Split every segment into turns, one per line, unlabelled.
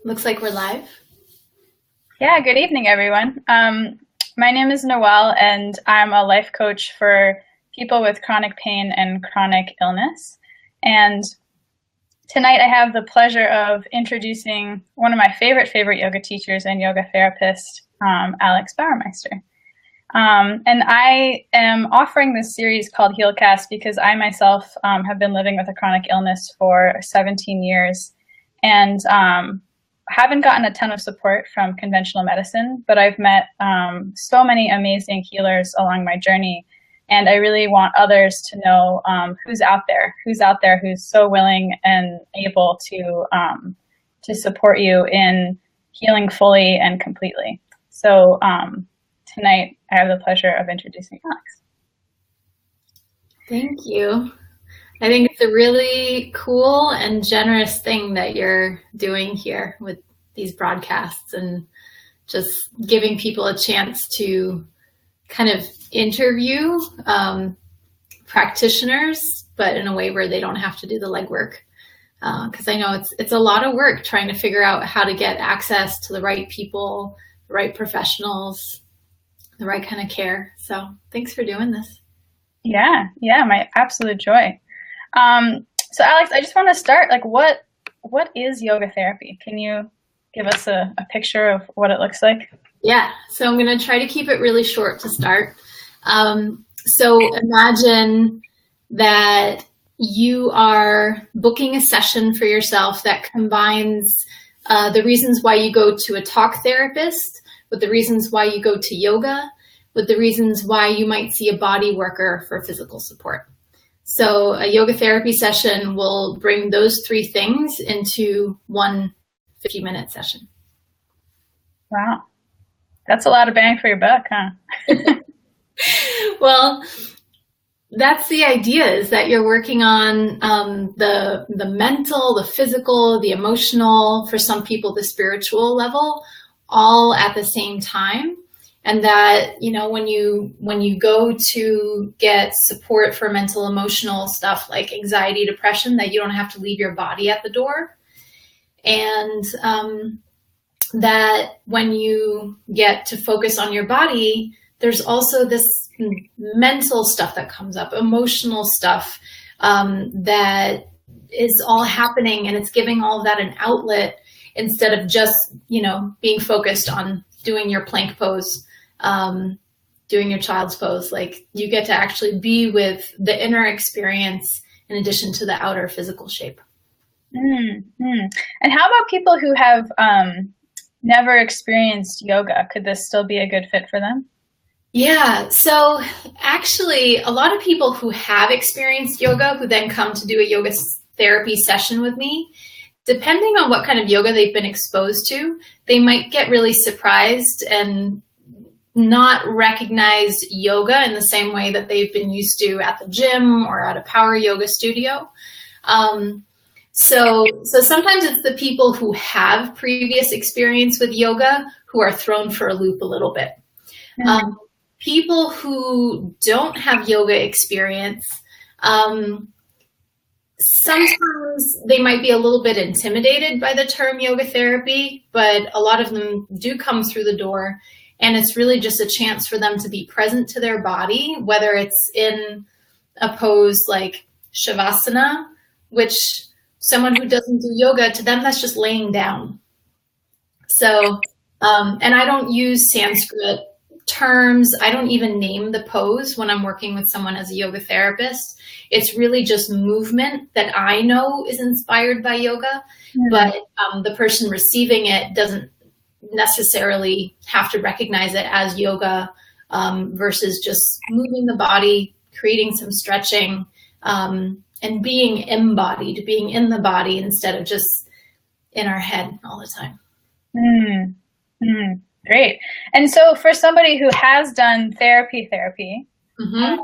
Looks like we're live.
Yeah, good evening, everyone. My name is Noelle, and I'm a life coach for people with chronic pain and chronic illness. And tonight I have the pleasure of introducing one of my favorite yoga teachers and yoga therapist, Alex Bauermeister. And I am offering this series called Healcast because I myself have been living with a chronic illness for 17 years. And haven't gotten a ton of support from conventional medicine, but I've met so many amazing healers along my journey. And I really want others to know who's out there who's so willing and able to support you in healing fully and completely. So tonight I have the pleasure of introducing Alex.
Thank you. I think it's a really cool and generous thing that you're doing here with these broadcasts and just giving people a chance to kind of interview practitioners, but in a way where they don't have to do the legwork. Because I know it's a lot of work trying to figure out how to get access to the right people, the right professionals, the right kind of care. So thanks for doing this.
Yeah, my absolute joy. So Alex, I just want to start, what is yoga therapy? Can you give us a picture of what it looks like?
Yeah, so I'm going to try to keep it really short to start. So imagine that you are booking a session for yourself that combines the reasons why you go to a talk therapist with the reasons why you go to yoga, with the reasons why you might see a body worker for physical support. So a yoga therapy session will bring those three things into one 50-minute session.
Wow. That's a lot of bang for your buck, huh?
Well, that's the idea, is that you're working on the mental, the physical, the emotional, for some people, the spiritual level, all at the same time. And that, when you go to get support for mental, emotional stuff like anxiety, depression, that you don't have to leave your body at the door. And that when you get to focus on your body, there's also this mental stuff that comes up, emotional stuff that is all happening, and it's giving all of that an outlet instead of just, being focused on doing your plank pose, doing your child's pose. Like, you get to actually be with the inner experience in addition to the outer physical shape.
Mm-hmm. And how about people who have never experienced yoga? Could this still be a good fit for them?
Yeah, so actually a lot of people who have experienced yoga who then come to do a yoga therapy session with me, depending on what kind of yoga they've been exposed to, they might get really surprised and not recognize yoga in the same way that they've been used to at the gym or at a power yoga studio. So sometimes it's the people who have previous experience with yoga who are thrown for a loop a little bit. Mm-hmm. People who don't have yoga experience, sometimes they might be a little bit intimidated by the term yoga therapy, but a lot of them do come through the door, and it's really just a chance for them to be present to their body, whether it's in a pose like Shavasana, which someone who doesn't do yoga, to them, that's just laying down. So, and I don't use Sanskrit terms. I don't even name the pose when I'm working with someone as a yoga therapist. It's really just movement that I know is inspired by yoga, but the person receiving it doesn't necessarily have to recognize it as yoga, versus just moving the body, creating some stretching, and being embodied, being in the body instead of just in our head all the time.
Great. And so for somebody who has done therapy, mm-hmm.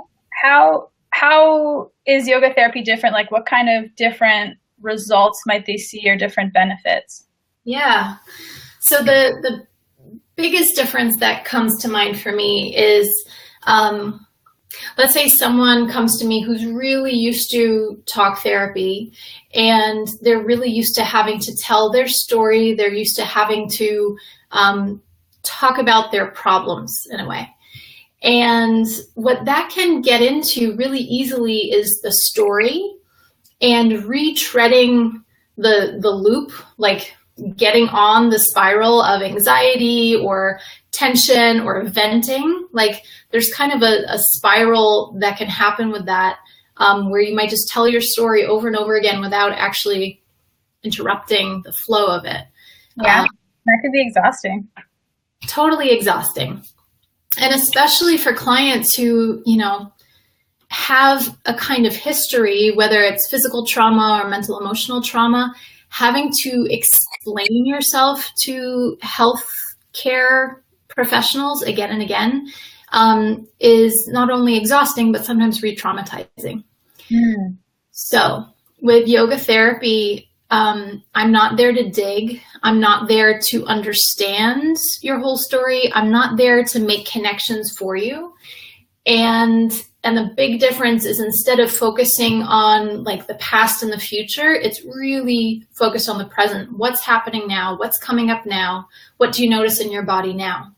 How is yoga therapy different? Like, what kind of different results might they see, or different benefits?
Yeah. So the biggest difference that comes to mind for me is Let's say someone comes to me who's really used to talk therapy, and they're really used to having to tell their story. They're used to having to talk about their problems in a way. And what that can get into really easily is the story and retreading the loop, like getting on the spiral of anxiety or tension or venting. Like there's kind of a spiral that can happen with that, where you might just tell your story over and over again without actually interrupting the flow of it.
Yeah, that could be exhausting.
Totally exhausting. And especially for clients who, have a kind of history, whether it's physical trauma or mental emotional trauma, having to explain yourself to health care professionals again and again is not only exhausting, but sometimes re-traumatizing.
Mm.
So with yoga therapy, I'm not there to dig. I'm not there to understand your whole story. I'm not there to make connections for you. And the big difference is, instead of focusing on like the past and the future, it's really focused on the present. What's happening now? What's coming up now? What do you notice in your body now?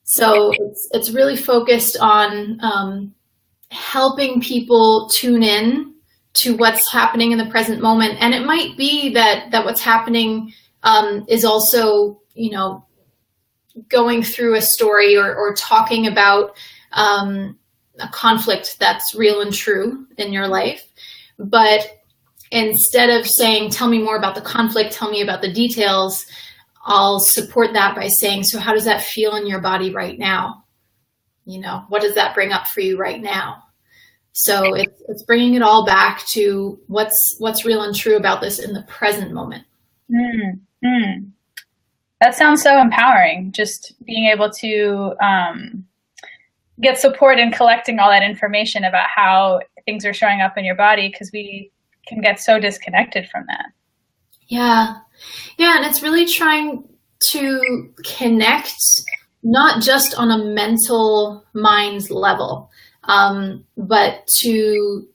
So it's really focused on helping people tune in to what's happening in the present moment. And it might be that what's happening is also, going through a story or talking about a conflict that's real and true in your life. But instead of saying, tell me more about the conflict, tell me about the details, I'll support that by saying, so how does that feel in your body right now? What does that bring up for you right now? So it's bringing it all back to what's real and true about this in the present moment.
Mm-hmm. That sounds so empowering, just being able to get support in collecting all that information about how things are showing up in your body, because we can get so disconnected from that.
Yeah. And it's really trying to connect, not just on a mental mind's level, but to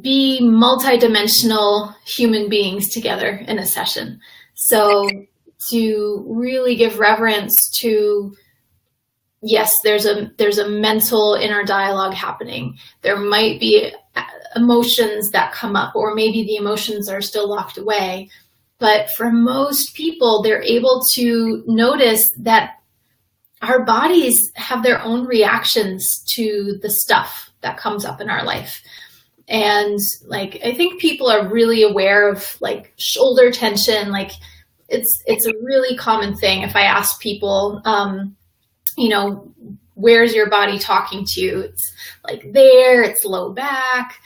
be multidimensional human beings together in a session. So to really give reverence to, yes, there's a mental inner dialogue happening. There might be emotions that come up, or maybe the emotions are still locked away. But for most people, they're able to notice that our bodies have their own reactions to the stuff that comes up in our life. And like, I think people are really aware of like shoulder tension. Like it's a really common thing. If I ask people, where's your body talking to you? It's like there, it's low back,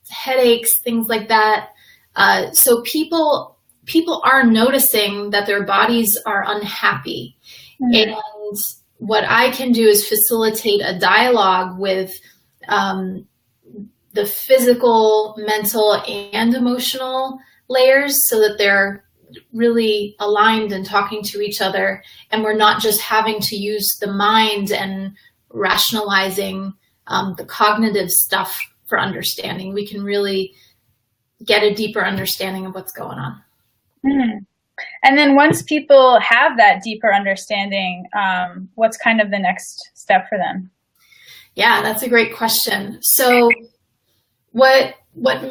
headaches, things like that. So people are noticing that their bodies are unhappy. Mm-hmm. And what I can do is facilitate a dialogue with the physical, mental, and emotional layers, so that they're really aligned and talking to each other, and we're not just having to use the mind and rationalizing the cognitive stuff for understanding. We can really get a deeper understanding of what's going on.
Mm. And then once people have that deeper understanding, what's kind of the next step for them?
Yeah, that's a great question. So what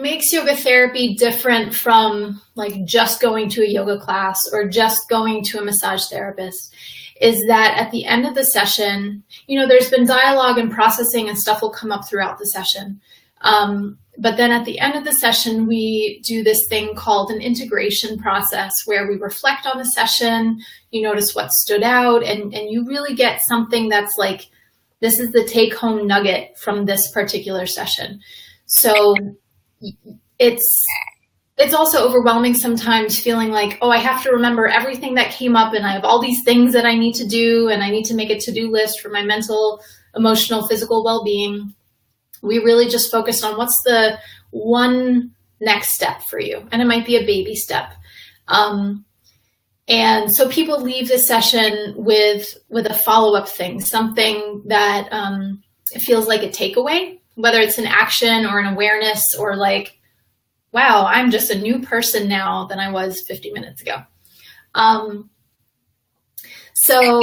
makes yoga therapy different from like just going to a yoga class or just going to a massage therapist is that at the end of the session, there's been dialogue and processing and stuff will come up throughout the session. But then at the end of the session, we do this thing called an integration process, where we reflect on the session, you notice what stood out, and you really get something that's like, this is the take-home nugget from this particular session. So it's also overwhelming sometimes, feeling like, oh, I have to remember everything that came up, and I have all these things that I need to do, and I need to make a to-do list for my mental, emotional, physical well-being. We really just focused on what's the one next step for you. And it might be a baby step. And so people leave the session with a follow-up thing, something that feels like a takeaway, whether it's an action or an awareness or like, wow, I'm just a new person now than I was 50 minutes ago. So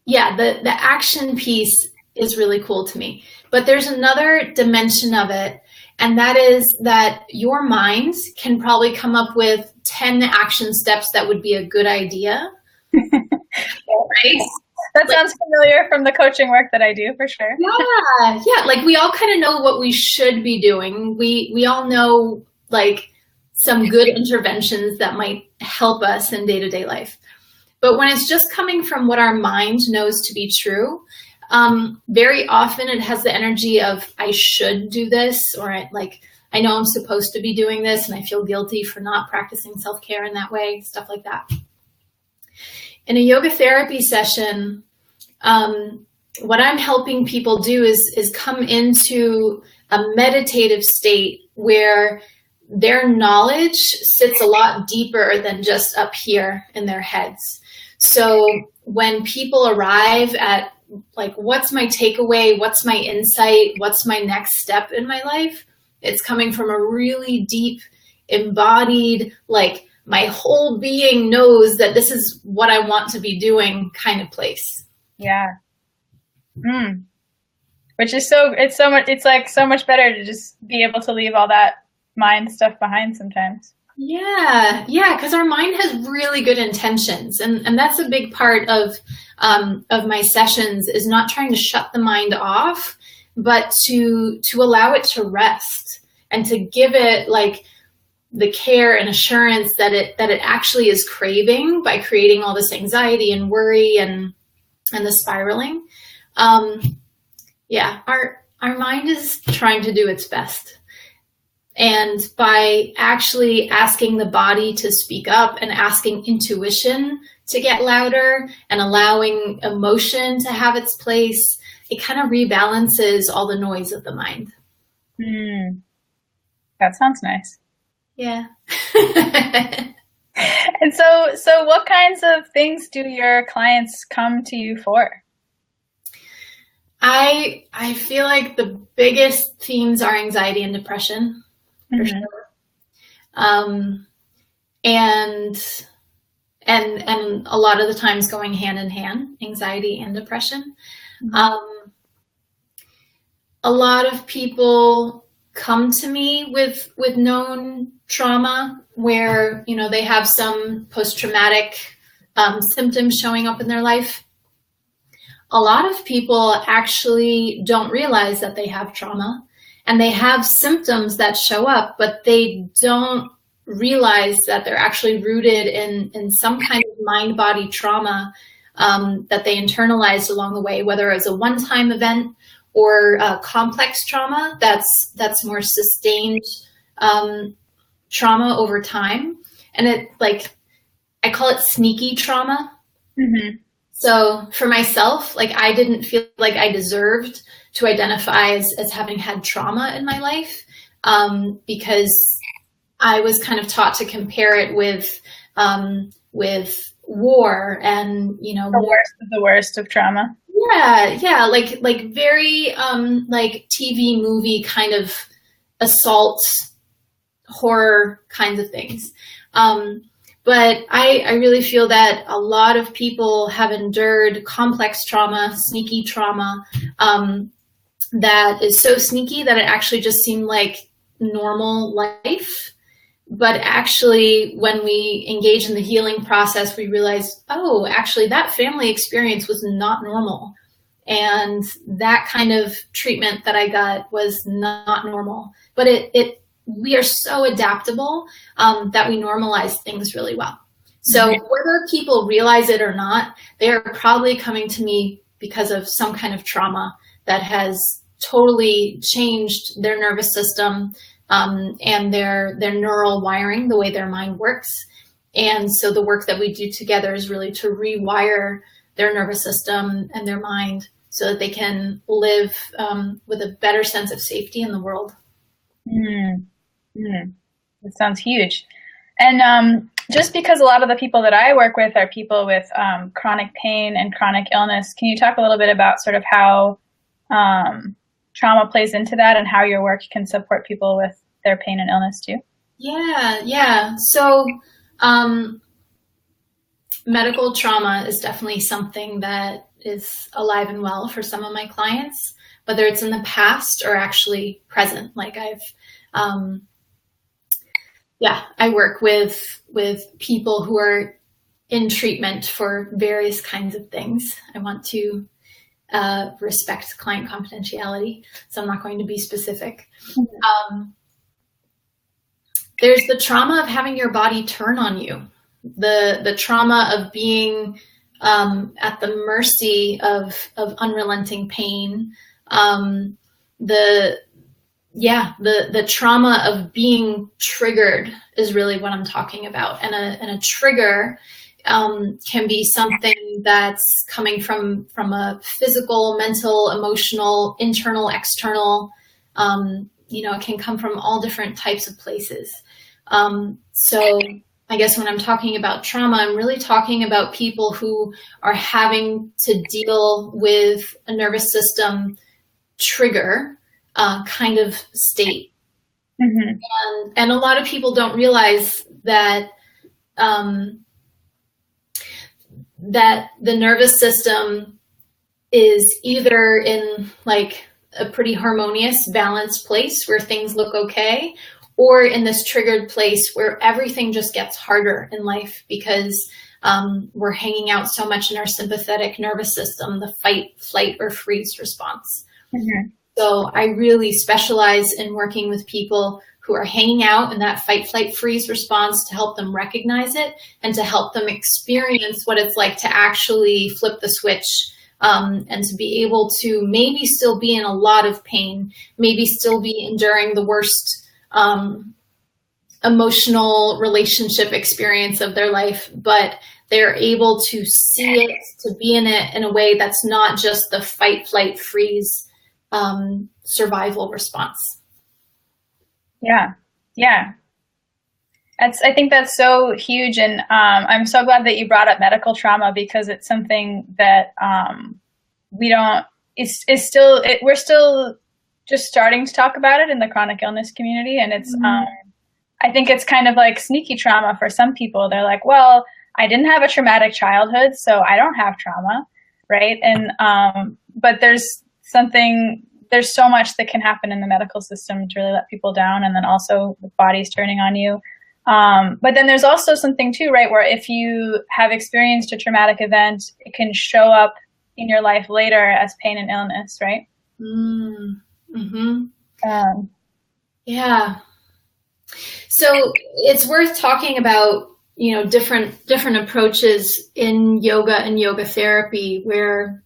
yeah, the action piece is really cool to me. But there's another dimension of it, and that is that your mind can probably come up with 10 action steps that would be a good idea. Right?
That sounds familiar from the coaching work that I do, for sure.
Yeah. Like we all kind of know what we should be doing. We all know like some good interventions that might help us in day-to-day life. But when it's just coming from what our mind knows to be true, very often it has the energy of, I should do this, or I know I'm supposed to be doing this and I feel guilty for not practicing self-care in that way, stuff like that. In a yoga therapy session, what I'm helping people do is come into a meditative state where their knowledge sits a lot deeper than just up here in their heads. So when people arrive at like, what's my takeaway? What's my insight? What's my next step in my life? It's coming from a really deep, embodied, like my whole being knows that this is what I want to be doing kind of place.
Yeah. Which is it's like so much better to just be able to leave all that mind stuff behind sometimes.
Yeah, because our mind has really good intentions, and that's a big part of my sessions, is not trying to shut the mind off, but to allow it to rest and to give it like the care and assurance that it actually is craving by creating all this anxiety and worry and the spiraling. Our mind is trying to do its best. And by actually asking the body to speak up and asking intuition to get louder and allowing emotion to have its place, it kind of rebalances all the noise of the mind.
That sounds nice.
Yeah.
And so what kinds of things do your clients come to you for?
I feel like the biggest themes are anxiety and depression. For sure. And a lot of the times going hand in hand, anxiety and depression. A lot of people come to me with known trauma where, they have some post-traumatic symptoms showing up in their life. A lot of people actually don't realize that they have trauma. And they have symptoms that show up, but they don't realize that they're actually rooted in some kind of mind-body trauma that they internalized along the way, whether it's a one-time event or complex trauma that's more sustained trauma over time. And I call it sneaky trauma. Mm-hmm. So for myself, I didn't feel like I deserved to identify as having had trauma in my life because I was kind of taught to compare it with war and,
the worst of trauma.
Yeah. Like very like TV movie kind of assault, horror kinds of things. But I really feel that a lot of people have endured complex trauma, sneaky trauma, that is so sneaky that it actually just seemed like normal life. But actually, when we engage in the healing process, we realize, oh, actually, that family experience was not normal. And that kind of treatment that I got was not normal. But we are so adaptable that we normalize things really well. So whether people realize it or not, they are probably coming to me because of some kind of trauma that has totally changed their nervous system and their neural wiring, the way their mind works. And so the work that we do together is really to rewire their nervous system and their mind so that they can live with a better sense of safety in the world.
That sounds huge. And just because a lot of the people that I work with are people with chronic pain and chronic illness, can you talk a little bit about sort of how trauma plays into that and how your work can support people with their pain and illness too?
Yeah. So medical trauma is definitely something that is alive and well for some of my clients, whether it's in the past or actually present. Like I work with people who are in treatment for various kinds of things. I want to respect client confidentiality, so I'm not going to be specific. There's the trauma of having your body turn on you, the trauma of being at the mercy of unrelenting pain, the trauma of being triggered is really what I'm talking about. And a trigger can be something that's coming from a physical, mental, emotional, internal, external. It can come from all different types of places. So I guess when I'm talking about trauma, I'm really talking about people who are having to deal with a nervous system trigger kind of state. Mm-hmm. And a lot of people don't realize that that the nervous system is either in like a pretty harmonious, balanced place where things look okay, or in this triggered place where everything just gets harder in life because we're hanging out so much in our sympathetic nervous system, the fight, flight, or freeze response. Mm-hmm. So I really specialize in working with people who are hanging out in that fight, flight, freeze response to help them recognize it and to help them experience what it's like to actually flip the switch, and to be able to maybe still be in a lot of pain, maybe still be enduring the worst emotional relationship experience of their life, but they're able to see it, to be in it in a way that's not just the fight, flight, freeze survival response.
Yeah. I think that's so huge. And I'm so glad that you brought up medical trauma, because it's something that we're still just starting to talk about it in the chronic illness community. And it's, I think it's kind of like sneaky trauma for some people. They're like, well, I didn't have a traumatic childhood, so I don't have trauma. Right. And, but there's so much that can happen in the medical system to really let people down. And then also the body's turning on you. But then there's also something too, right, where if you have experienced a traumatic event, it can show up in your life later as pain and illness, right?
Mm-hmm. Yeah. So it's worth talking about, different approaches in yoga and yoga therapy, where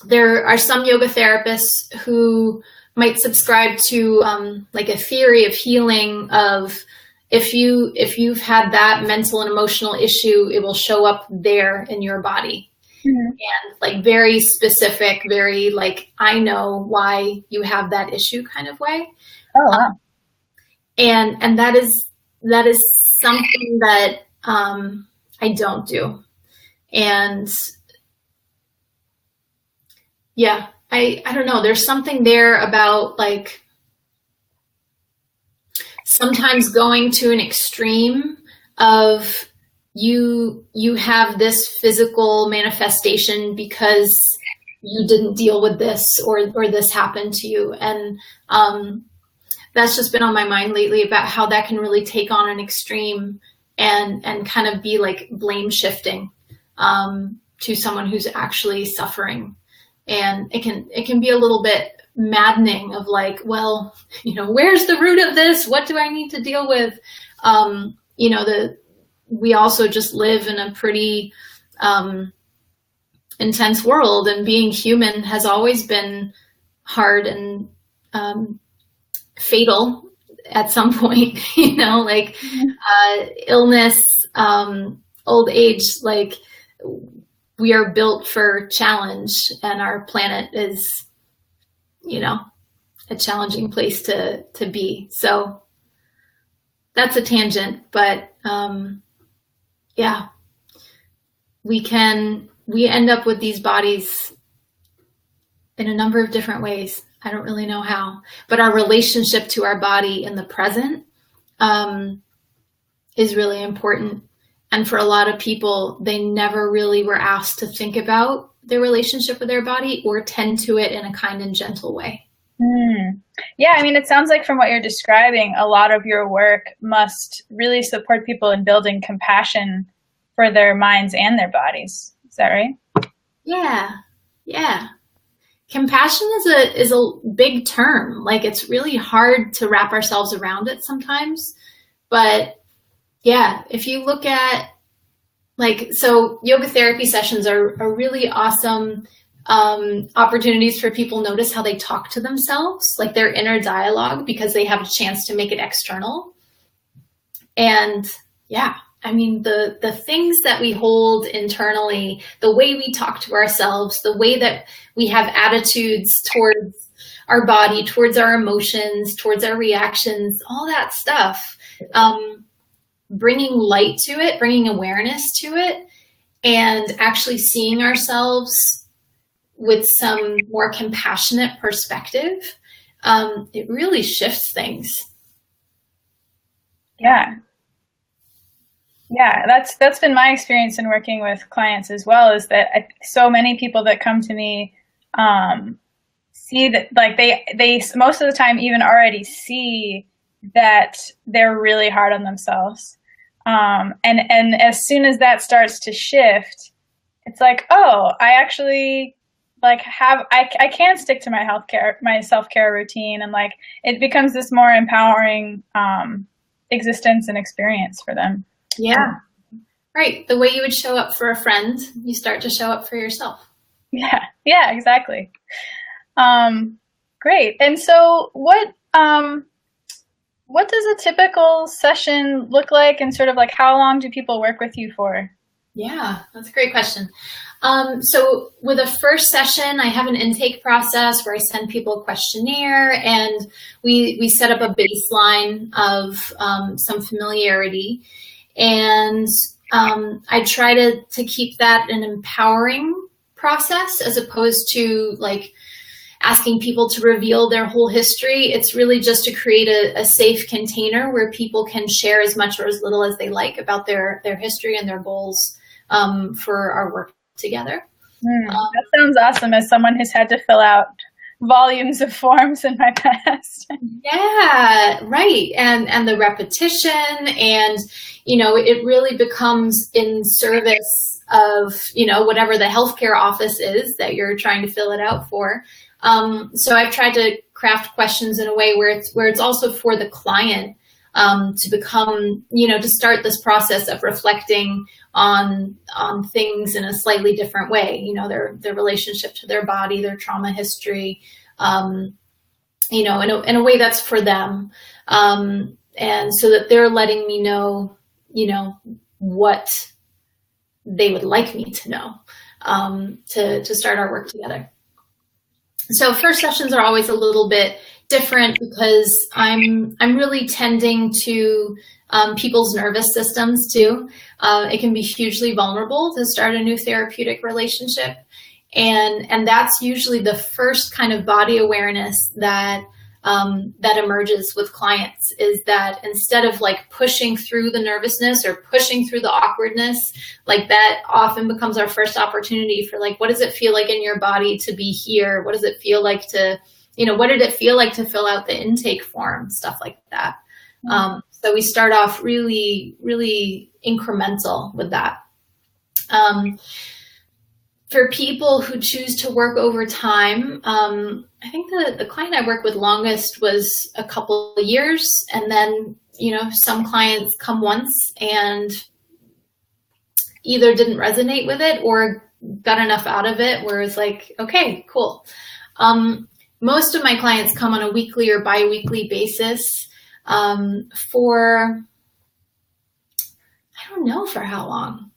there are some yoga therapists who might subscribe to like a theory of healing of if you've had that mental and emotional issue, it will show up there in your body. Mm-hmm. And like very specific, very like, I know why you have that issue kind of way.
Oh, wow.
And that is something that I don't do. And yeah, I don't know. There's something there about like sometimes going to an extreme of you have this physical manifestation because you didn't deal with this or this happened to you. And that's just been on my mind lately about how that can really take on an extreme and kind of be like blame shifting to someone who's actually suffering. And it can be a little bit maddening of like, well, where's the root of this? What do I need to deal with? We also just live in a pretty intense world, and being human has always been hard and fatal at some point, illness, old age, like we are built for challenge, and our planet is, a challenging place to be. So that's a tangent, but yeah, we end up with these bodies in a number of different ways. I don't really know how, but our relationship to our body in the present is really important. And for a lot of people, they never really were asked to think about their relationship with their body or tend to it in a kind and gentle way.
Yeah, I mean, it sounds like from what you're describing, a lot of your work must really support people in building compassion for their minds and their bodies. Is that right?
Yeah. Compassion is a big term. Like, it's really hard to wrap ourselves around it sometimes. But yeah, if you look at so yoga therapy sessions are really awesome opportunities for people to notice how they talk to themselves, like their inner dialogue, because they have a chance to make it external. And yeah, I mean, the things that we hold internally, the way we talk to ourselves, the way that we have attitudes towards our body, towards our emotions, towards our reactions, all that stuff, bringing light to it, bringing awareness to it, and actually seeing ourselves with some more compassionate perspective, it really shifts things.
Yeah, that's been my experience in working with clients as well, is that so many people that come to me see that, like, they most of the time even already see that they're really hard on themselves. And as soon as that starts to shift, it's like, oh, I actually I can stick to my self-care routine, and like it becomes this more empowering existence and experience for them.
Yeah. Right. The way you would show up for a friend, you start to show up for yourself.
Yeah, exactly. Great. And so what does a typical session look like, and sort of like how long do people work with you for?
Yeah, that's a great question. So with a first session, I have an intake process where I send people a questionnaire, and we set up a baseline of some familiarity. And I try to keep that an empowering process, as opposed to like asking people to reveal their whole history. It's really just to create a safe container where people can share as much or as little as they like about their history and their goals for our work together.
That sounds awesome, as someone who's had to fill out volumes of forms in my past.
Yeah, right. And the repetition, and, it really becomes in service of, whatever the healthcare office is that you're trying to fill it out for. So I've tried to craft questions in a way where it's also for the client to become, to start this process of reflecting on things in a slightly different way, their relationship to their body, their trauma history, in a way that's for them. And so that they're letting me know, what they would like me to know, to start our work together. So first sessions are always a little bit different because I'm really tending to people's nervous systems too. It can be hugely vulnerable to start a new therapeutic relationship. And that's usually the first kind of body awareness that emerges with clients, is that instead of like pushing through the nervousness or pushing through the awkwardness, like that often becomes our first opportunity for like, what does it feel like in your body to be here? What does it feel like to, what did it feel like to fill out the intake form? Stuff like that. So we start off really, really incremental with that. For people who choose to work over time, I think the client I worked with longest was a couple of years. And then, some clients come once and either didn't resonate with it or got enough out of it where it's like, okay, cool. Most of my clients come on a weekly or bi-weekly basis for, I don't know for how long.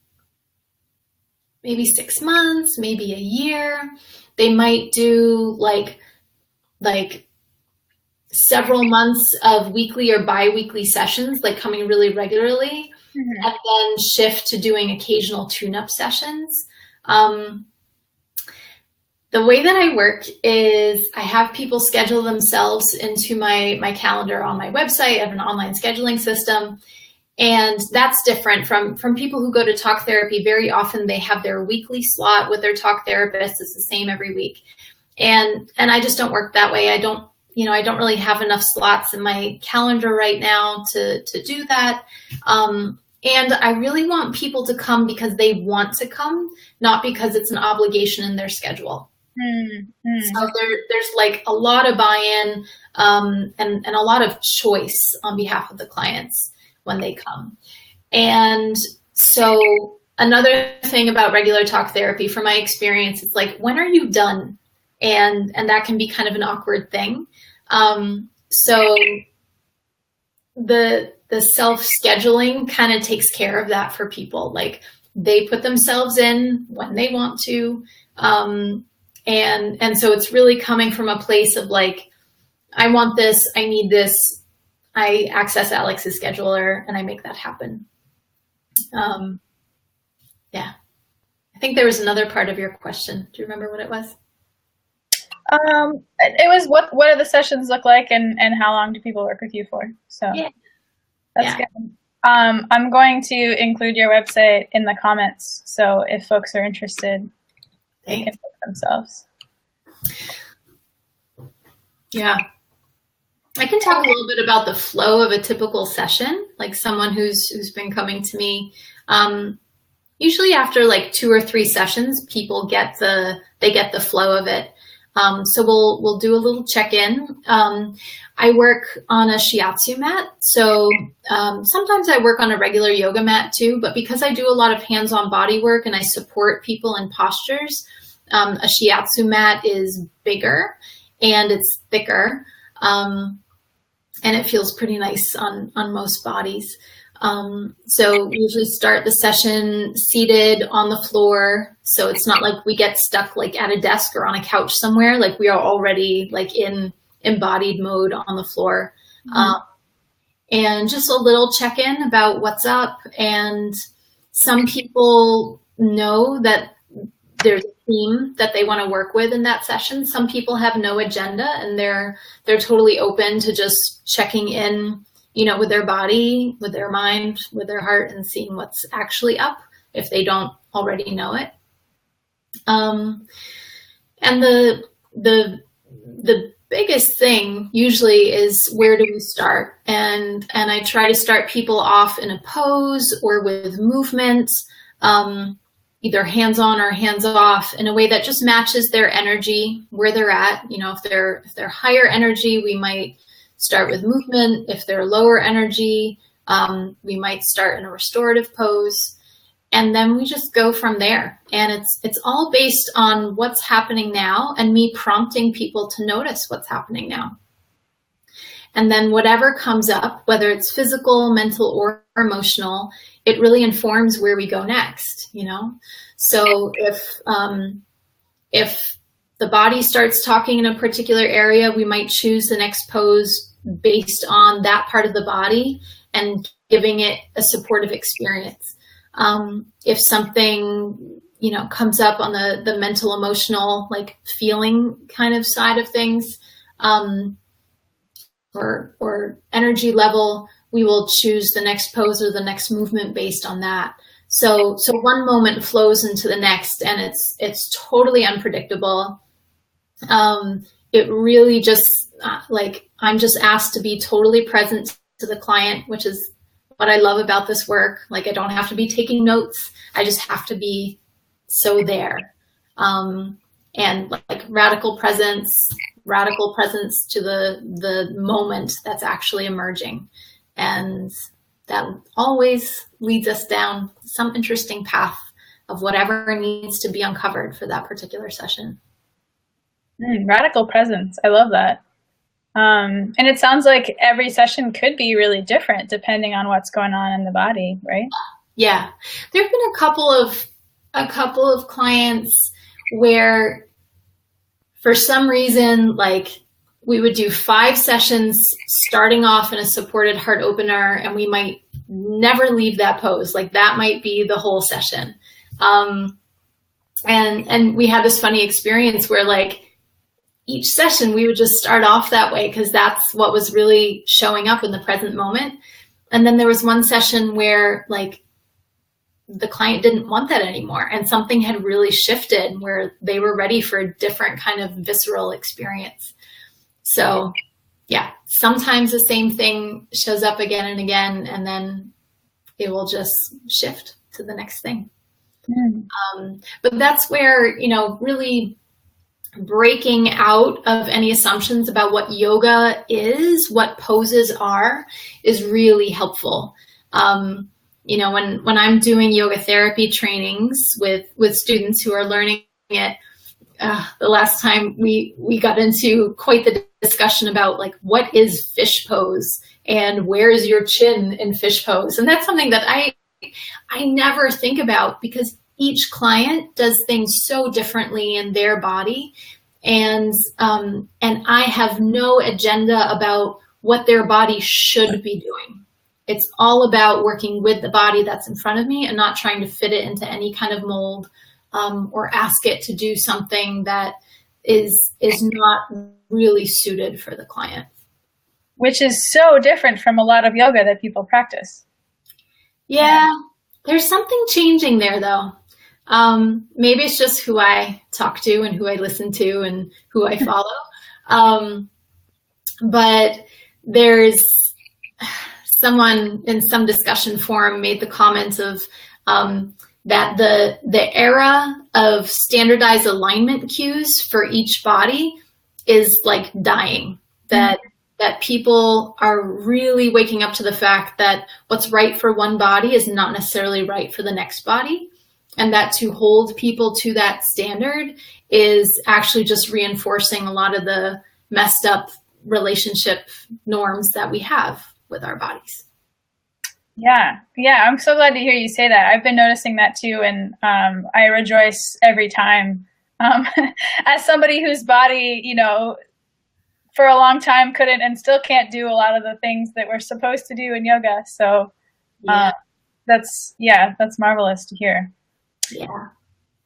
Maybe 6 months, maybe a year. They might do like several months of weekly or bi-weekly sessions, like coming really regularly, and then shift to doing occasional tune-up sessions. The way that I work is I have people schedule themselves into my calendar on my website. I have an online scheduling system. And that's different from people who go to talk therapy. Very often they have their weekly slot with their talk therapist. It's the same every week. And I just don't work that way. I don't really have enough slots in my calendar right now to do that. And I really want people to come because they want to come, not because it's an obligation in their schedule. So there's like a lot of buy-in and a lot of choice on behalf of the clients when they come. And so another thing about regular talk therapy, from my experience, it's like, when are you done? And that can be kind of an awkward thing. So the self-scheduling kind of takes care of that for people. Like, they put themselves in when they want to. And so it's really coming from a place of like, I want this, I need this. I access Alex's scheduler and I make that happen. Yeah. I think there was another part of your question. Do you remember what it was?
It was what do the sessions look like and how long do people work with you for? So
yeah.
That's good. I'm going to include your website in the comments. So if folks are interested, they can book themselves.
Yeah. I can talk a little bit about the flow of a typical session, like someone who's been coming to me. Usually after like 2 or 3 sessions, people get the flow of it. So we'll do a little check-in. I work on a shiatsu mat. So sometimes I work on a regular yoga mat too, but because I do a lot of hands-on body work and I support people in postures, a shiatsu mat is bigger and it's thicker. And it feels pretty nice on most bodies. So we usually start the session seated on the floor. So it's not like we get stuck like at a desk or on a couch somewhere. Like, we are already like in embodied mode on the floor. And just a little check-in about what's up. And some people know that there's a theme that they want to work with in that session. Some people have no agenda and they're totally open to just checking in, with their body, with their mind, with their heart, and seeing what's actually up if they don't already know it. And the biggest thing usually is, where do we start? And I try to start people off in a pose or with movement, either hands-on or hands-off, in a way that just matches their energy, where they're at. If they're higher energy, we might start with movement. If they're lower energy, we might start in a restorative pose. And then we just go from there. And it's all based on what's happening now and me prompting people to notice what's happening now. And then whatever comes up, whether it's physical, mental, or emotional, it really informs where we go next, So if the body starts talking in a particular area, we might choose the next pose based on that part of the body and giving it a supportive experience. If something, comes up on the mental, emotional, like feeling kind of side of things, or energy level, we will choose the next pose or the next movement based on that. So one moment flows into the next, and it's totally unpredictable. It really just I'm just asked to be totally present to the client, which is what I love about this work. Like, I don't have to be taking notes. I just have to be so there. And like radical presence to the moment that's actually emerging. And that always leads us down some interesting path of whatever needs to be uncovered for that particular session.
Radical presence. I love that. And it sounds like every session could be really different depending on what's going on in the body, right?
Yeah. There have been a couple of clients where, for some reason, like we would do 5 sessions starting off in a supported heart opener, and we might never leave that pose. Like that might be the whole session. And we had this funny experience where like each session we would just start off that way because that's what was really showing up in the present moment. And then there was one session where like the client didn't want that anymore, and something had really shifted where they were ready for a different kind of visceral experience. So yeah, sometimes the same thing shows up again and again, and then it will just shift to the next thing. But that's where, really breaking out of any assumptions about what yoga is, what poses are, is really helpful. When I'm doing yoga therapy trainings with students who are learning it, the last time we got into quite the discussion about like, what is fish pose and where is your chin in fish pose? And that's something that I never think about because each client does things so differently in their body. And I have no agenda about what their body should be doing. It's all about working with the body that's in front of me and not trying to fit it into any kind of mold, or ask it to do something that is not really suited for the client. Which is so different from a lot of yoga that people practice. Yeah, there's something changing there though. Maybe it's just who I talk to and who I listen to and who I follow. But there's someone in some discussion forum made the comment of that the era of standardized alignment cues for each body is like dying. That people are really waking up to the fact that what's right for one body is not necessarily right for the next body. And that to hold people to that standard is actually just reinforcing a lot of the messed up relationship norms that we have with our bodies. Yeah, I'm so glad to hear you say that. I've been noticing that too, and I rejoice every time. As somebody whose body, for a long time couldn't and still can't do a lot of the things that we're supposed to do in yoga. So that's marvelous to hear. Yeah.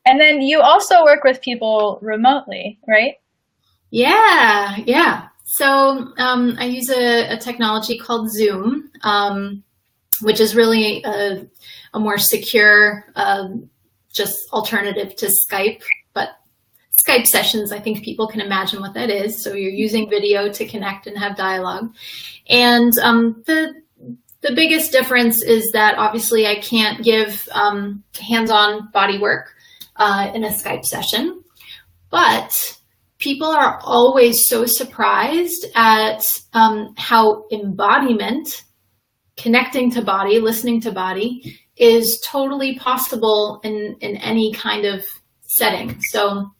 And then you also work with people remotely, right? Yeah. So I use a technology called Zoom, which is really a more secure, just alternative to Skype. But Skype sessions, I think people can imagine what that is. So you're using video to connect and have dialogue. And the biggest difference is that obviously I can't give hands-on body work in a Skype session, but people are always so surprised at how embodiment, connecting to body, listening to body, is totally possible in any kind of setting. So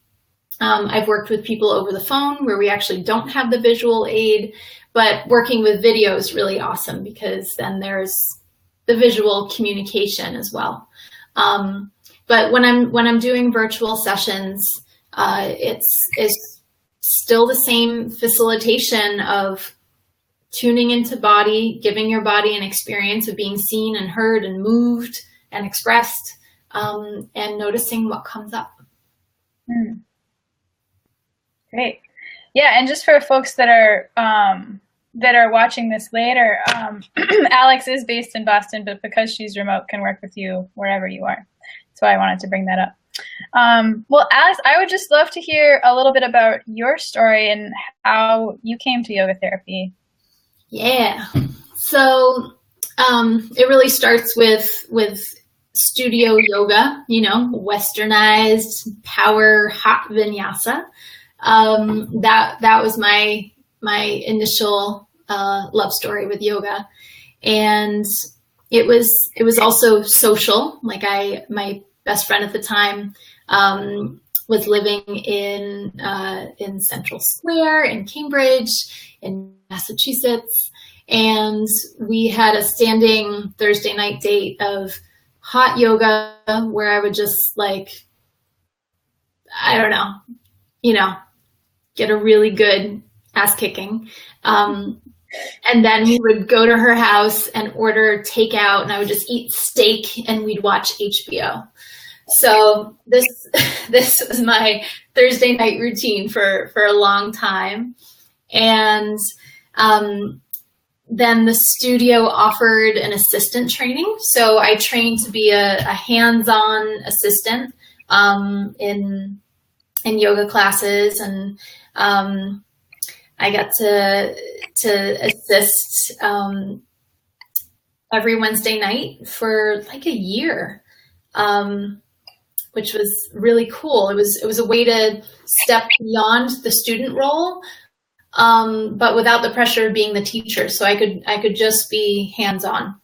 I've worked with people over the phone where we actually don't have the visual aid, but working with video is really awesome because then there's the visual communication as well. But when I'm doing virtual sessions, it's still the same facilitation of tuning into body, giving your body an experience of being seen and heard and moved and expressed, and noticing what comes up. Great. Yeah, and just for folks that are watching this later, Alex is based in Boston, but because she's remote, can work with you wherever you are. So I wanted to bring that up. Well, Alex, I would just love to hear a little bit about your story and how you came to yoga therapy. Yeah. So it really starts with studio yoga, westernized power hot vinyasa. That was my initial love story with yoga, and it was also social. Like my best friend at the time was living in Central Square in Cambridge in Massachusetts, and we had a standing Thursday night date of hot yoga where I would just get a really good ass kicking. And then we would go to her house and order takeout, and I would just eat steak and we'd watch HBO. So this was my Thursday night routine for a long time. And then the studio offered an assistant training. So I trained to be a hands-on assistant in yoga classes, and I got to assist every Wednesday night for like a year, which was really cool. It was a way to step beyond the student role, but without the pressure of being the teacher. So I could just be hands-on.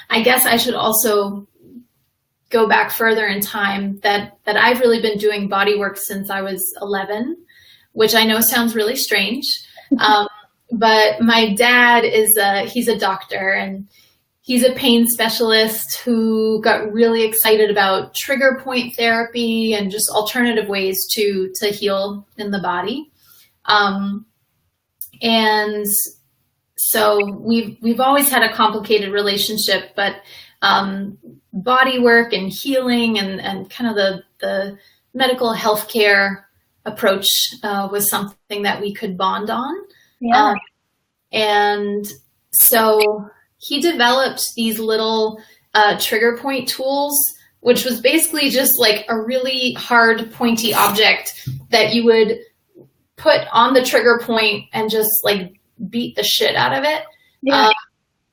I guess I should also go back further in time that I've really been doing body work since I was 11, which I know sounds really strange. But my dad he's a doctor, and he's a pain specialist who got really excited about trigger point therapy and just alternative ways to heal in the body. And so we've always had a complicated relationship, but body work and healing and kind of the medical healthcare approach was something that we could bond on.
Yeah.
And so he developed these little trigger point tools, which was basically just like a really hard pointy object that you would put on the trigger point and just like beat the shit out of it.
Yeah.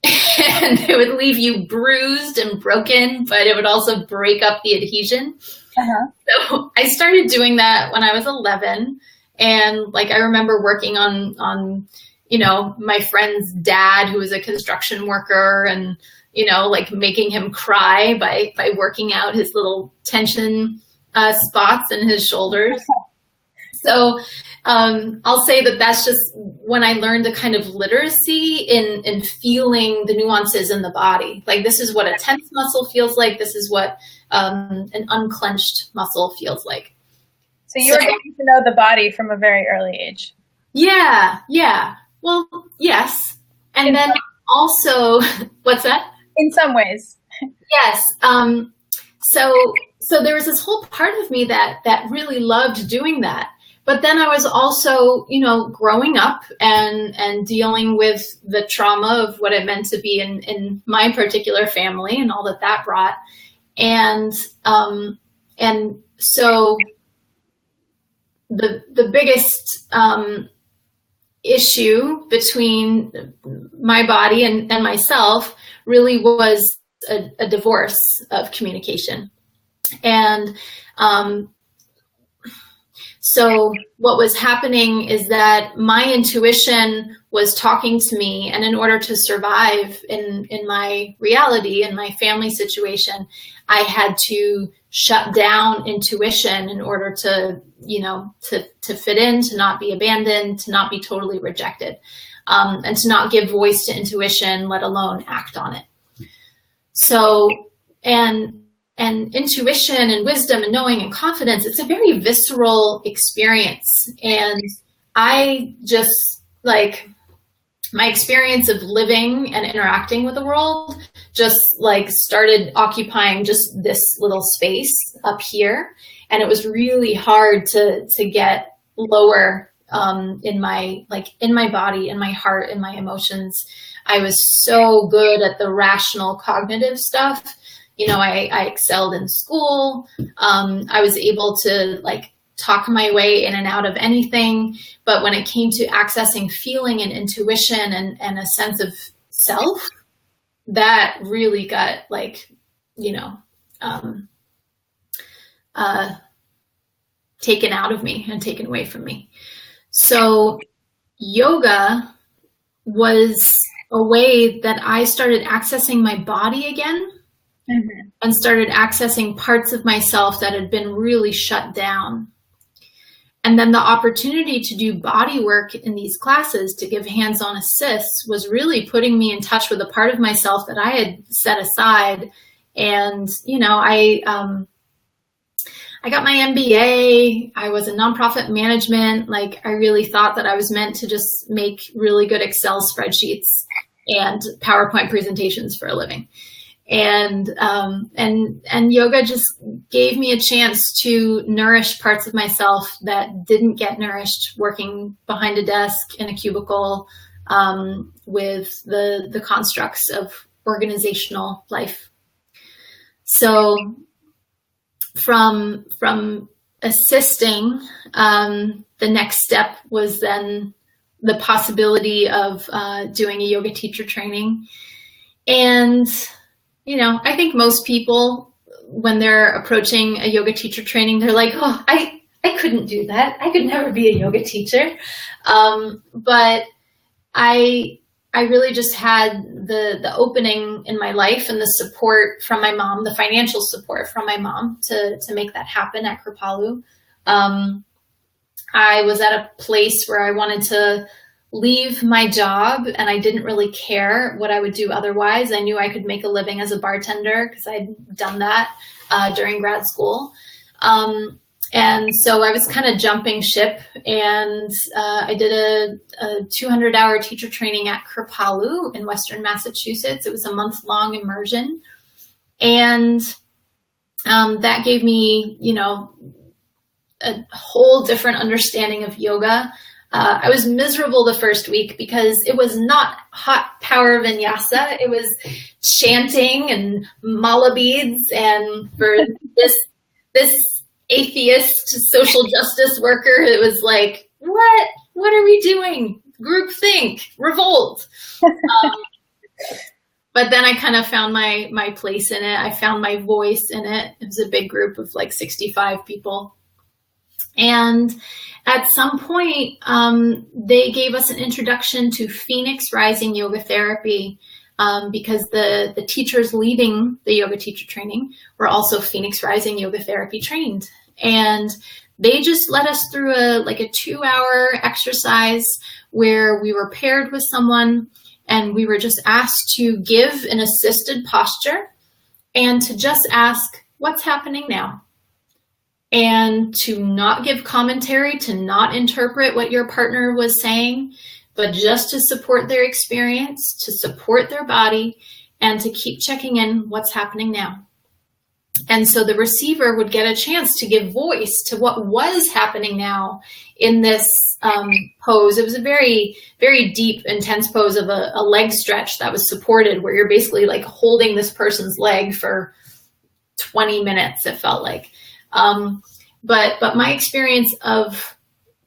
And it would leave you bruised and broken, but it would also break up the adhesion.
Uh-huh.
So I started doing that when I was 11. And like, I remember working on, my friend's dad, who was a construction worker, and, like making him cry by working out his little tension spots in his shoulders. So I'll say that's just when I learned a kind of literacy in feeling the nuances in the body. Like, this is what a tense muscle feels like. This is what an unclenched muscle feels like.
So you were getting to know the body from a very early age.
Yeah. Well, yes. And then also, what's that?
In some ways.
Yes. So there was this whole part of me that really loved doing that. But then I was also, growing up and dealing with the trauma of what it meant to be in my particular family and all that brought. And so the biggest issue between my body and myself really was a divorce of communication. And so what was happening is that my intuition was talking to me, and in order to survive in my reality, in my family situation, I had to shut down intuition in order to fit in, to not be abandoned, to not be totally rejected, and to not give voice to intuition, let alone act on it. So, and intuition and wisdom and knowing and confidence, it's a very visceral experience. And I just, like, my experience of living and interacting with the world just like started occupying just this little space up here. And it was really hard to get lower in my body, in my heart, in my emotions. I was so good at the rational cognitive stuff. I excelled in school. I was able to like talk my way in and out of anything. But when it came to accessing feeling and intuition and a sense of self, that really got taken out of me and taken away from me. So yoga was a way that I started accessing my body again. Mm-hmm. And started accessing parts of myself that had been really shut down. And then the opportunity to do body work in these classes, to give hands-on assists, was really putting me in touch with a part of myself that I had set aside. And, I got my MBA. I was in nonprofit management. Like, I really thought that I was meant to just make really good Excel spreadsheets and PowerPoint presentations for a living. And yoga just gave me a chance to nourish parts of myself that didn't get nourished working behind a desk in a cubicle, with the constructs of organizational life. So from assisting, the next step was then the possibility of doing a yoga teacher training. And I think most people, when they're approaching a yoga teacher training, they're like, oh, I couldn't do that. I could never be a yoga teacher. But I really just had the opening in my life and the support from my mom, the financial support from my mom to make that happen at Kripalu. I was at a place where I wanted to leave my job, and I didn't really care what I would do otherwise. I knew I could make a living as a bartender because I'd done that during grad school. And so I was kind of jumping ship, and I did a 200-hour teacher training at Kripalu in Western Massachusetts. It was a month-long immersion. And that gave me, a whole different understanding of yoga. I was miserable the first week because it was not hot power vinyasa. It was chanting and mala beads. And for this atheist social justice worker, it was like, what are we doing? Groupthink, revolt. But then I kind of found my place in it. I found my voice in it. It was a big group of like 65 people. And at some point, they gave us an introduction to Phoenix Rising Yoga Therapy, because the teachers leading the yoga teacher training were also Phoenix Rising Yoga Therapy trained. And they just led us through a 2-hour exercise where we were paired with someone, and we were just asked to give an assisted posture and to just ask, what's happening now? And to not give commentary, to not interpret what your partner was saying, but just to support their experience, to support their body, and to keep checking in what's happening now. And so the receiver would get a chance to give voice to what was happening now in this pose. It was a very, very deep, intense pose of a leg stretch that was supported, where you're basically like holding this person's leg for 20 minutes, it felt like. But my experience of,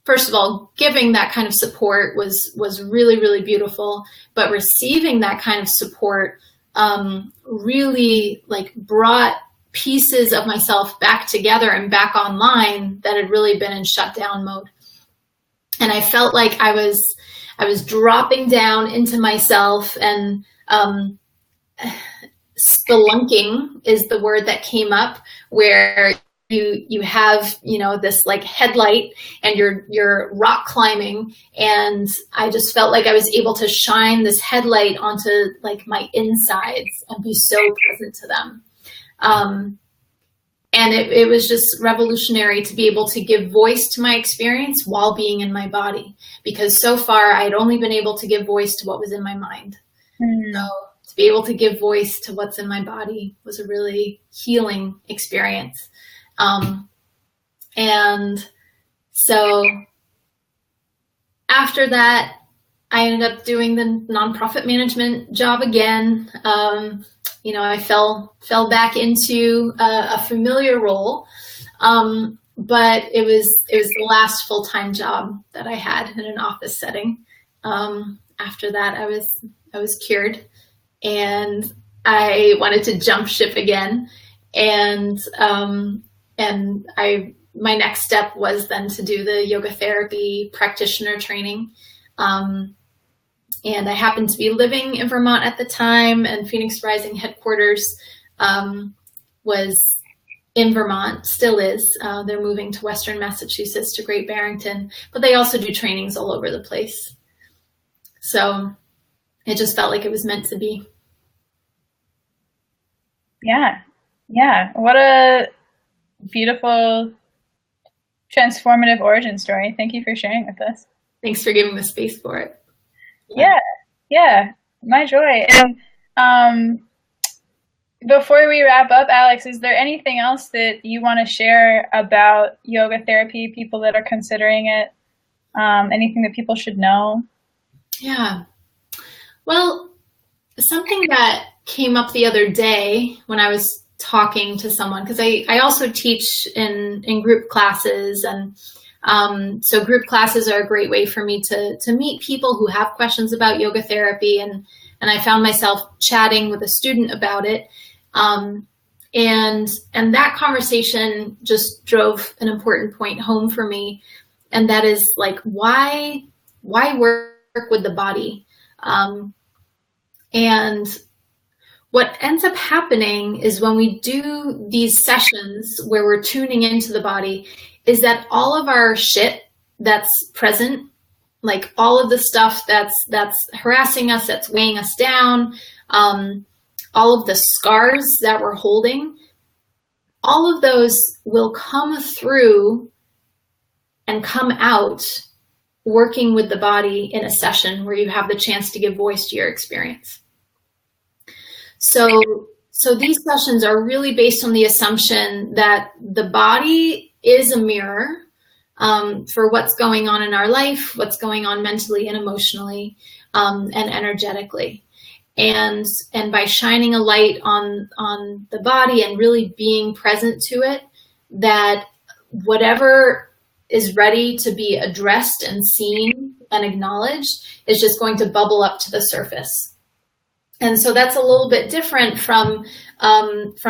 first of all, giving that kind of support was really, really beautiful, but receiving that kind of support really brought pieces of myself back together and back online that had really been in shutdown mode. And I felt like I was dropping down into myself, and spelunking is the word that came up, where you have, this headlight, and you're rock climbing. And I just felt like I was able to shine this headlight onto my insides and be so present to them. And it was just revolutionary to be able to give voice to my experience while being in my body, because so far I'd only been able to give voice to what was in my mind. So to be able to give voice to what's in my body was a really healing experience. And so after that, I ended up doing the nonprofit management job again. I fell back into a familiar role, but it was the last full-time job that I had in an office setting. After that, I was cured, and I wanted to jump ship again, and my next step was then to do the yoga therapy practitioner training. And I happened to be living in Vermont at the time, and Phoenix Rising headquarters was in Vermont, still is. They're moving to Western Massachusetts, to Great Barrington, but they also do trainings all over the place. So it just felt like it was meant to be.
beautiful, transformative origin story. Thank you for sharing with us.
Thanks for giving the space for it.
Yeah, my joy. And before we wrap up, Alex, is there anything else that you want to share about yoga therapy, people that are considering it? Anything that people should know?
Yeah. Well, something that came up the other day when I was talking to someone, because I also teach in group classes, and so group classes are a great way for me to meet people who have questions about yoga therapy, and I found myself chatting with a student about it, and that conversation just drove an important point home for me, and that is like, why work with the body? And what ends up happening is when we do these sessions where we're tuning into the body, is that all of our shit that's present, like all of the stuff that's harassing us, that's weighing us down, all of the scars that we're holding, all of those will come through and come out working with the body in a session where you have the chance to give voice to your experience. So these sessions are really based on the assumption that the body is a mirror for what's going on in our life, what's going on mentally and emotionally, and energetically. And by shining a light on the body and really being present to it, that whatever is ready to be addressed and seen and acknowledged is just going to bubble up to the surface. And so that's a little bit different from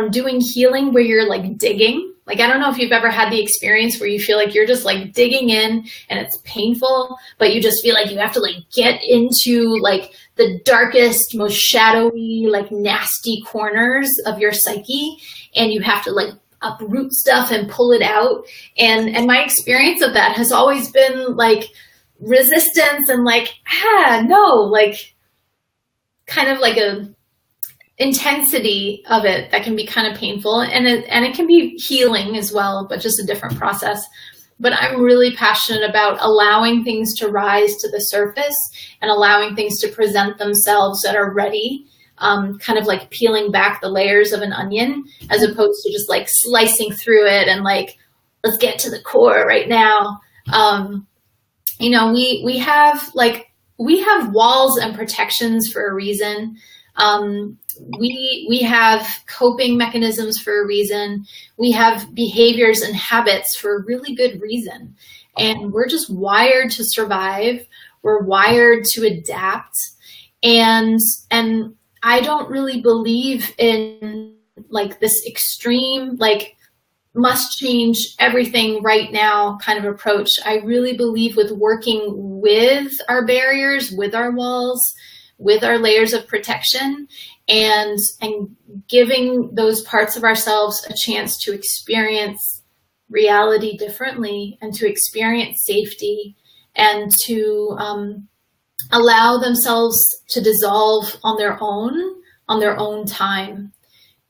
doing healing where you're like digging. Like, I don't know if you've ever had the experience where you feel like you're just like digging in and it's painful, but you just feel like you have to like get into like the darkest, most shadowy, like nasty corners of your psyche, and you have to like uproot stuff and pull it out. And my experience of that has always been like resistance and like, no, like kind of like a intensity of it that can be kind of painful, and it can be healing as well, but just a different process. But I'm really passionate about allowing things to rise to the surface and allowing things to present themselves that are ready, kind of like peeling back the layers of an onion, as opposed to just like slicing through it and like, let's get to the core right now. We have walls and protections for a reason. We have coping mechanisms for a reason. We have behaviors and habits for a really good reason. And we're just wired to survive. We're wired to adapt. And I don't really believe in like this extreme, like must change everything right now kind of approach. I really believe with working with our barriers, with our walls, with our layers of protection, and giving those parts of ourselves a chance to experience reality differently and to experience safety and to allow themselves to dissolve on their own time.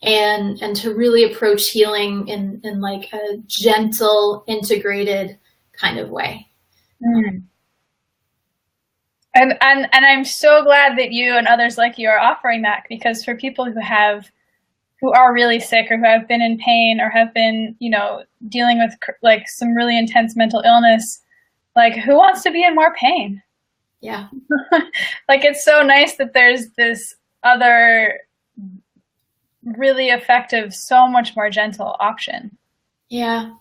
And to really approach healing in like a gentle, integrated kind of way.
Mm. And I'm so glad that you and others like you are offering that, because for people who are really sick or who have been in pain or have been, dealing with like some really intense mental illness, like who wants to be in more pain?
Yeah.
Like, it's so nice that there's this other really effective, so much more gentle option.
Yeah.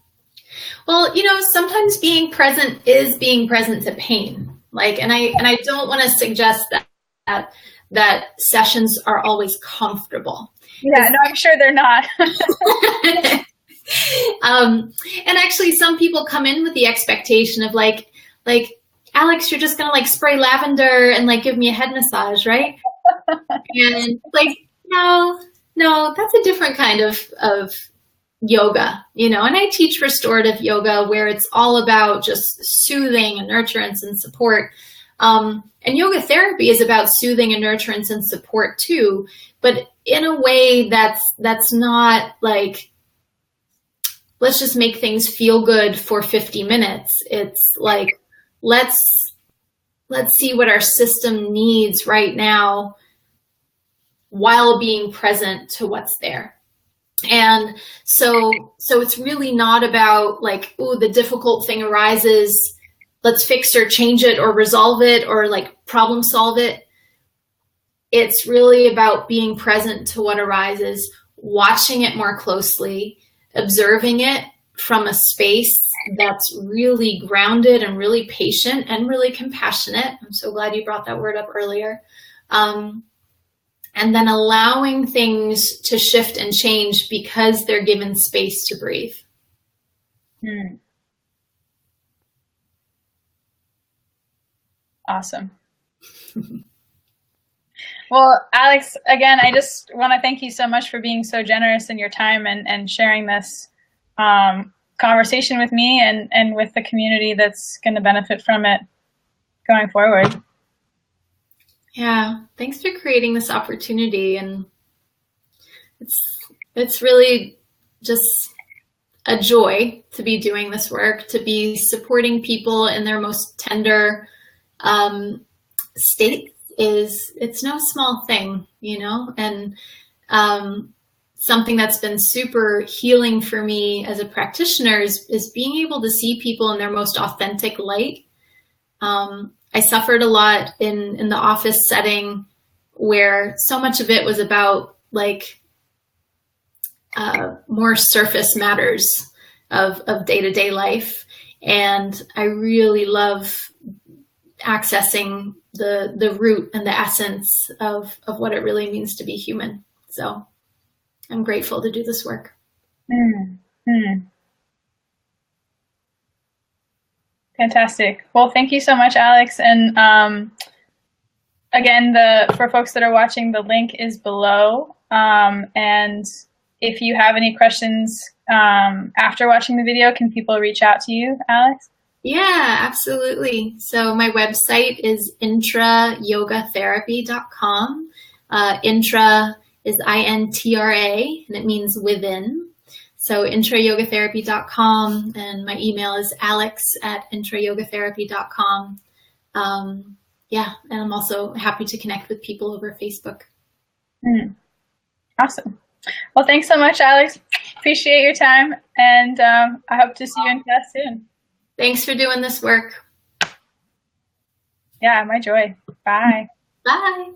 Well, sometimes being present is being present to pain. Like, and I don't want to suggest that sessions are always comfortable.
Yeah, no, I'm sure they're not.
And actually some people come in with the expectation of like, Alex, you're just going to like spray lavender and like give me a head massage, right? And like, no, that's a different kind of yoga, and I teach restorative yoga where it's all about just soothing and nurturance and support. And yoga therapy is about soothing and nurturance and support too, but in a way that's not like let's just make things feel good for 50 minutes. It's like, let's see what our system needs right now while being present to what's there. And so it's really not about like, oh, the difficult thing arises, let's fix or change it or resolve it or like problem solve it. It's really about being present to what arises, watching it more closely, observing it from a space that's really grounded and really patient and really compassionate. I'm so glad you brought that word up earlier. And then allowing things to shift and change because they're given space to breathe.
Awesome. Well, Alex, again, I just want to thank you so much for being so generous in your time and sharing this conversation with me and with the community that's going to benefit from it going forward.
Yeah, thanks for creating this opportunity. And it's really just a joy to be doing this work, to be supporting people in their most tender state. It's no small thing, you know, and something that's been super healing for me as a practitioner is being able to see people in their most authentic light. I suffered a lot in the office setting where so much of it was about like more surface matters of day-to-day life. And I really love accessing the root and the essence of what it really means to be human. So I'm grateful to do this work.
Fantastic. Well, thank you so much, Alex. And again, for folks that are watching, the link is below. And if you have any questions after watching the video, can people reach out to you, Alex?
Yeah, absolutely. So my website is intrayogatherapy.com. Intra is INTRA, and it means within. So intrayogatherapy.com, and my email is alex@intrayogatherapy.com. Yeah, and I'm also happy to connect with people over Facebook.
Awesome. Well, thanks so much, Alex. Appreciate your time, and I hope to see you in class soon.
Thanks for doing this work.
Yeah, my joy. Bye.
Bye.